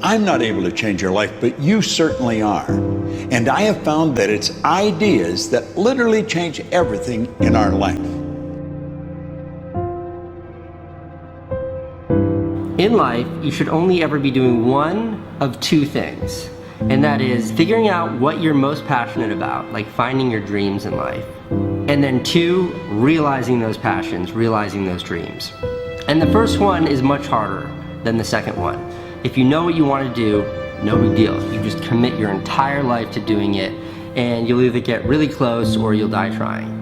I'm not able to change your life, but you certainly are. And I have found that it's ideas that literally change everything in our life. In life, you should only ever be doing one of two things, and that is figuring out what you're most passionate about, like finding your dreams in life. And then two, realizing those passions, realizing those dreams. And the first one is much harder than the second one. If you know what you want to do, no big deal. You just commit your entire life to doing it, and you'll either get really close or you'll die trying.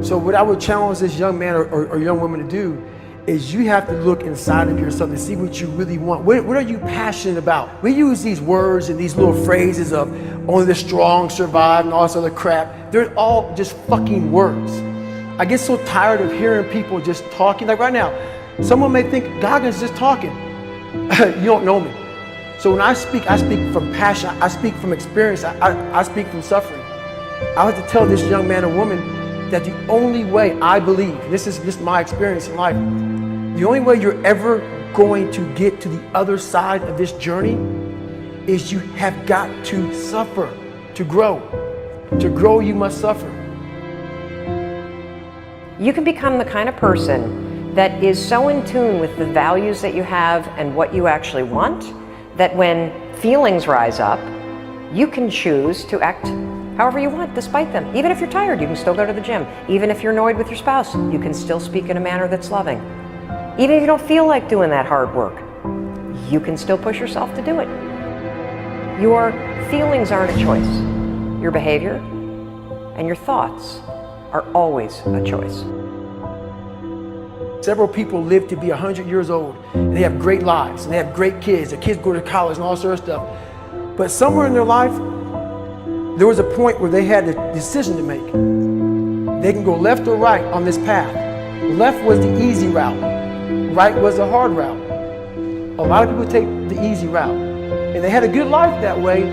So what I would challenge this young man or young woman to do is you have to look inside of yourself and see what you really want. What are you passionate about? We use these words and these little phrases of only the strong survive and all this other crap. They're all just fucking words. I get so tired of hearing people just talking. Like right now, someone may think Goggins is just talking. You don't know me. So when I speak from passion, I speak from experience, I speak from suffering. I have to tell this young man or woman that the only way I believe, this is my experience in life, the only way you're ever going to get to the other side of this journey is you have got to suffer to grow. To grow, you must suffer. You can become the kind of person that is so in tune with the values that you have and what you actually want, that when feelings rise up, you can choose to act however you want despite them. Even if you're tired, you can still go to the gym. Even if you're annoyed with your spouse, you can still speak in a manner that's loving. Even if you don't feel like doing that hard work, you can still push yourself to do it. Your feelings aren't a choice. Your behavior and your thoughts are always a choice. Several people live to be 100 years old, and they have great lives, and they have great kids. Their kids go to college and all sorts of stuff. But somewhere in their life, there was a point where they had a decision to make. They can go left or right on this path. Left was the easy route. Right was the hard route. A lot of people take the easy route. And they had a good life that way,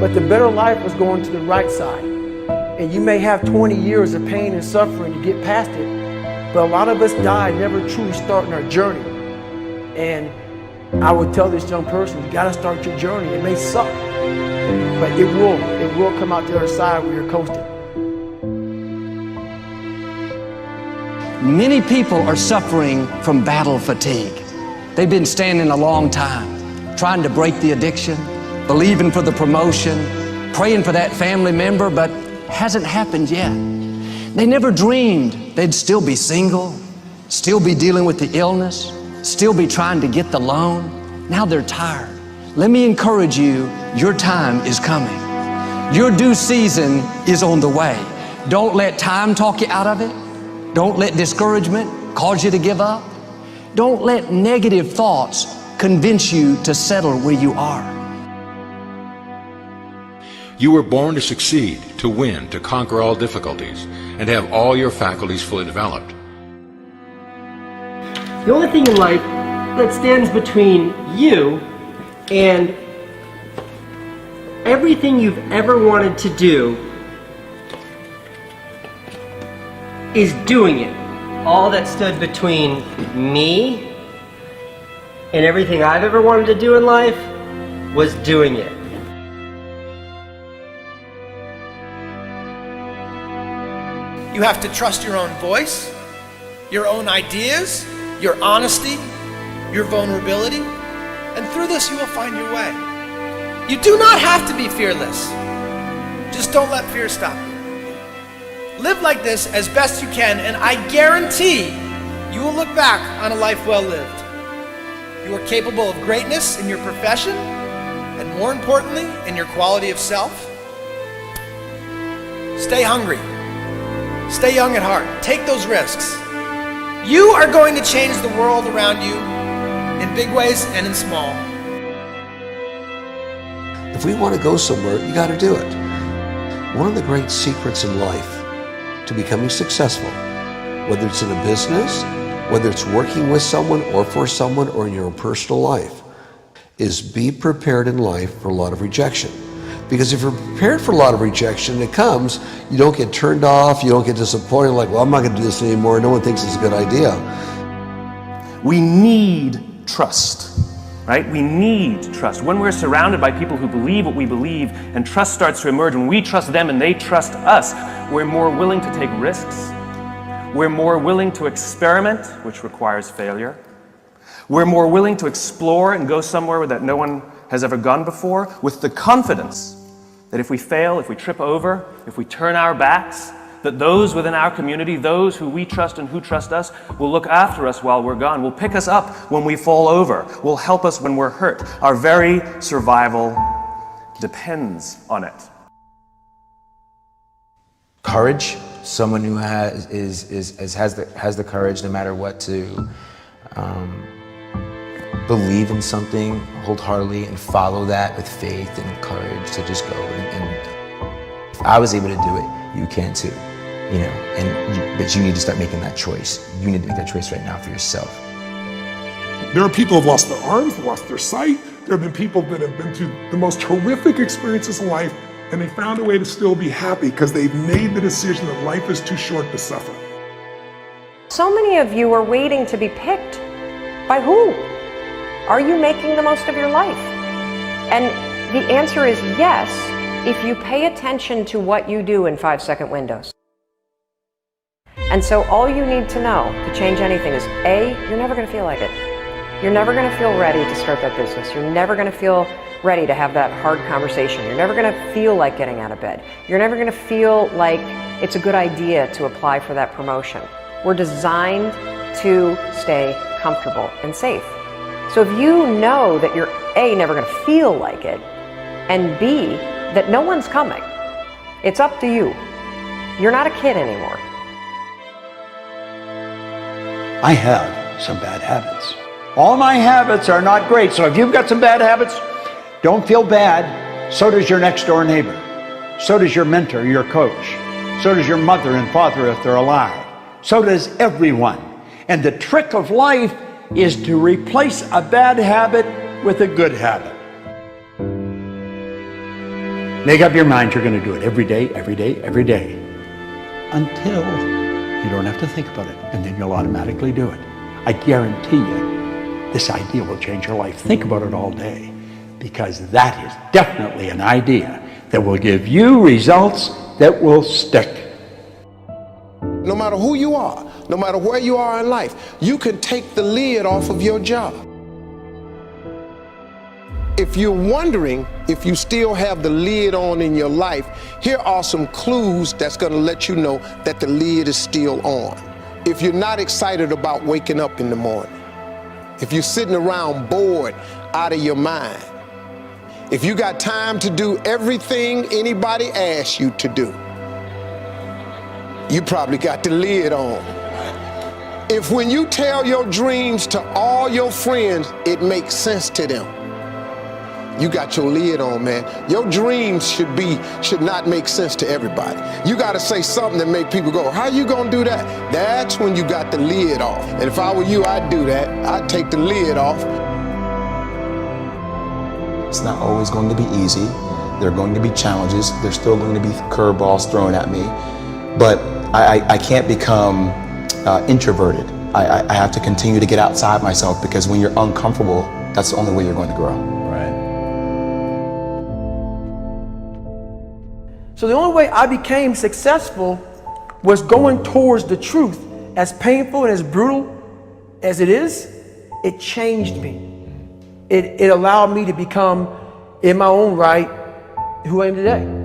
but the better life was going to the right side. And you may have 20 years of pain and suffering to get past it, but a lot of us die never truly starting our journey. And I would tell this young person, you gotta start your journey. It may suck, but it will come out the other side where you're coasting. Many people are suffering from battle fatigue. They've been standing a long time, trying to break the addiction, believing for the promotion, praying for that family member, but hasn't happened yet. They never dreamed they'd still be single, still be dealing with the illness, still be trying to get the loan. Now they're tired. Let me encourage you, your time is coming. Your due season is on the way. Don't let time talk you out of it. Don't let discouragement cause you to give up. Don't let negative thoughts convince you to settle where you are. You were born to succeed, to win, to conquer all difficulties, and have all your faculties fully developed. The only thing in life that stands between you and everything you've ever wanted to do is doing it. All that stood between me and everything I've ever wanted to do in life was doing it. You have to trust your own voice, your own ideas, your honesty, your vulnerability, and through this you will find your way. You do not have to be fearless. Just don't let fear stop you. Live like this as best you can, and I guarantee you will look back on a life well lived. You are capable of greatness in your profession, and more importantly, in your quality of self. Stay hungry. Stay young at heart. Take those risks. You are going to change the world around you in big ways and in small. If we want to go somewhere, you got to do it. One of the great secrets in life to becoming successful, whether it's in a business, whether it's working with someone or for someone or in your own personal life, is be prepared in life for a lot of rejection. Because if you're prepared for a lot of rejection, and it comes, you don't get turned off, you don't get disappointed, like, well, I'm not going to do this anymore, no one thinks it's a good idea. We need trust, right? We need trust. When we're surrounded by people who believe what we believe and trust starts to emerge, when we trust them and they trust us, we're more willing to take risks. We're more willing to experiment, which requires failure. We're more willing to explore and go somewhere that no one has ever gone before, with the confidence that if we fail, if we trip over, if we turn our backs, that those within our community, those who we trust and who trust us, will look after us while we're gone, will pick us up when we fall over, will help us when we're hurt. Our very survival depends on it. Courage, someone who has the courage no matter what to believe in something wholeheartedly and follow that with faith and courage to just go. And if I was able to do it, you can too. But you need to start making that choice. You need to make that choice right now for yourself. There are people who have lost their arms, lost their sight. There have been people that have been through the most horrific experiences in life, and they found a way to still be happy because they've made the decision that life is too short to suffer. So many of you are waiting to be picked. By who? Are you making the most of your life? And the answer is yes, if you pay attention to what you do in 5-second windows. And so all you need to know to change anything is A, you're never going to feel like it. You're never going to feel ready to start that business. You're never going to feel ready to have that hard conversation. You're never going to feel like getting out of bed. You're never going to feel like it's a good idea to apply for that promotion. We're designed to stay comfortable and safe. So if you know that you're A, never going to feel like it, and B, that no one's coming, it's up to you. You're not a kid anymore. I have some bad habits. All my habits are not great, so if you've got some bad habits, don't feel bad. So does your next door neighbor. So does your mentor, your coach. So does your mother and father if they're alive. So does everyone. And the trick of life is to replace a bad habit with a good habit. Make up your mind you're going to do it every day, every day, every day, until you don't have to think about it, and then you'll automatically do it. I guarantee you, this idea will change your life. Think about it all day, because that is definitely an idea that will give you results that will stick. No matter who you are, no matter where you are in life, you can take the lid off of your job. If you're wondering if you still have the lid on in your life, here are some clues that's going to let you know that the lid is still on. If you're not excited about waking up in the morning, if you're sitting around bored out of your mind, if you got time to do everything anybody asks you to do, you probably got the lid on. If when you tell your dreams to all your friends, it makes sense to them, you got your lid on, man. Your dreams should not make sense to everybody. You got to say something that make people go, how you gonna do that? That's when you got the lid off. And if I were you, I'd do that. I'd take the lid off. It's not always going to be easy. There are going to be challenges. There's still going to be curveballs thrown at me. But I can't become introverted. I have to continue to get outside myself, because when you're uncomfortable, that's the only way you're going to grow. Right. So the only way I became successful was going towards the truth. As painful and as brutal as it is, it changed me. It allowed me to become, in my own right, who I am today.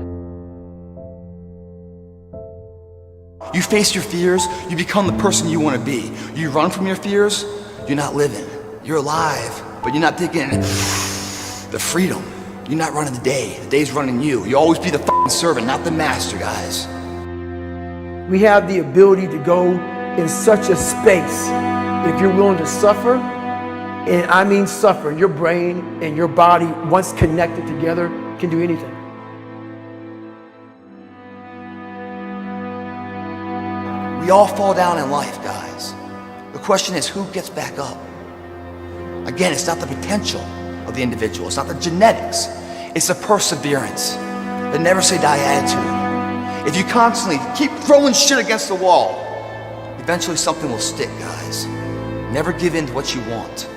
You face your fears, you become the person you want to be. You run from your fears, you're not living. You're alive, but you're not taking the freedom. You're not running the day. The day's running you. You always be the fucking servant, not the master, guys. We have the ability to go in such a space if you're willing to suffer, and I mean suffer. Your brain and your body, once connected together, can do anything. We all fall down in life, guys. The question is, who gets back up? Again, it's not the potential of the individual. It's not the genetics. It's the perseverance, the never say die attitude. If you constantly keep throwing shit against the wall, eventually something will stick, guys. Never give in to what you want.